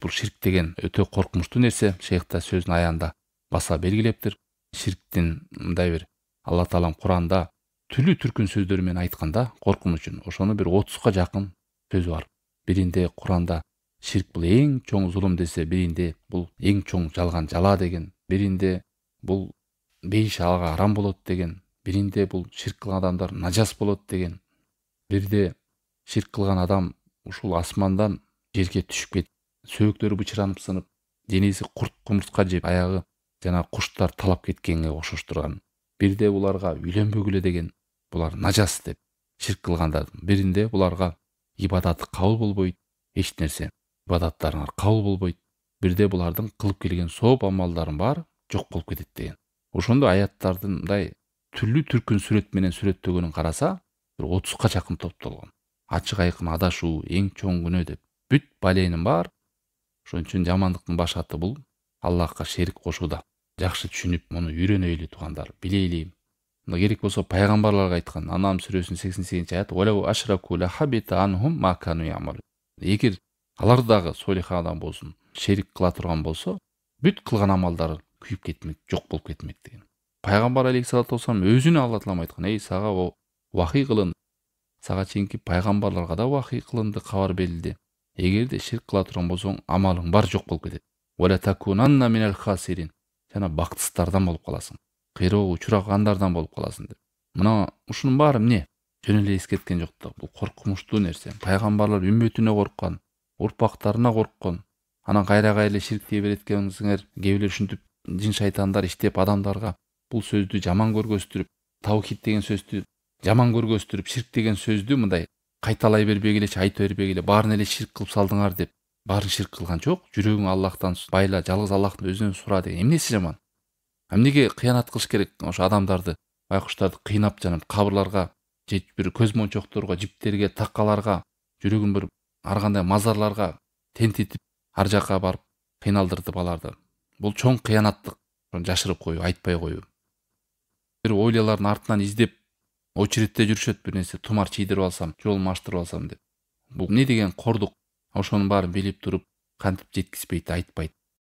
Бул ширк деген өтө коркунучтуу нерсе. Шейх та сөзүнүн аягында баса белгилептир. Ширктин мындай бир Алла Таалам Куранда түрлүү түркүн сөздөр менен айтканда коркунучун. Ошону бир 30га жакын сөзү бар. Биринде Куранда ширк бул эң чоң зулум десе, биринде бул эң чоң жалган жала деген, биринде бул бейиш ага арам болот деген, биринде бул ширк кылган адамдар нажас болот деген, бирде ширк кылган адам ушул асмандан жерге түшүп кетип, сөөктөрү бычыранып сынып, денеси курт кумурска жеп, аягы жана куштар талап кеткенге окшоштурган. Бирде буларга үйлөнбөгүлө деген, булар нажас деп ширк кылгандар. Биринде буларга ибадаты кабыл болбойт, эч нерсе ибадаттарыңар кабыл болбойт. Бирде булардын кылып келген сооп амалдарын баары жок болуп кетет деген. Ошондо аяттардын мындай түрлүү түркүн сүрөт менен сүрөттөгөнүн караса, бир 30га жакын топтолгон. Ачык айкын адашуу эң чоң күнөө деп бүт баленин бар. Ошон үчүн жамандыктын баш аты бул Аллахка шерик кошууда. Жакшы түшүнүп, муну үйрөнөйлү туугандар, билейли. Мына керек болсо пайгамбарларга айткан Анам сүрөсүнүн 88-аят: "Валау ашраку ла хабита анхум ма кану ямалун". Эгер алар дагы солих адам болсун, шерик кыла турган болсо, бүт кылган амалдары күйүп кетмек, жок болуп кетмек деген. Пайгамбар алейхиссалату вассалам өзүнө Алла Таалам айткан: "Эй, сага вахий кылын. Сага чейинки пайгамбарларга да вахий кылынды, кабар берилди. Эгерде ширк кыла турган болсоң, амалың бар жок болуп кетет. Вала такунанна минал хасирин". Жана бактсыздардан болуп каласың. Кыйроого учургандардан болуп каласың деп. Мына ушунун баары эмне? Жөн эле эскерткен жок да. Бул коркунучтуу нерсе. Пайгамбарлар үммөтүнө корккан, урпактарына корккон. Анан кайра эле ширк дей берет экенсиңер, кээ бирөө ушинтип жин шайтандар иштеп адамдарга бул сөздү жаман көргөзтүрүп, таухид деген сөздү жаман көргөзтүрүп, ширк деген сөздү мындай кайталай бербей элечи, айта бербей эле баарын эле ширк кылып салдыңар деп. Баарын ширк кылган жок. Жүрөгүң Аллахтан байла, жалгыз Аллахтын өзүнөн сура деген эмнеси жаман? Эмнеге кыянат кылыш керек? Ошо адамдарды, байкуштарды кыйнап жанап кабырларга, же бир көз мончокторго, жиптерге, таккаларга, жүрөгүн бир ар кандай мазарларга тентитип, ар жакка барып кыйналдыртып аларды. Бул чоң кыянаттык. Ошону жашырып коюу, айтпай коюу. Бир ойлалардын артынан издеп, очередте жүрүшөт, бир нерсе тумар чийдирип алсам, жолуму аштырып алсам деп. Бул эмне деген кордук? Ошонун баарын билип туруп, кантип жеткизбейт, айтпайт.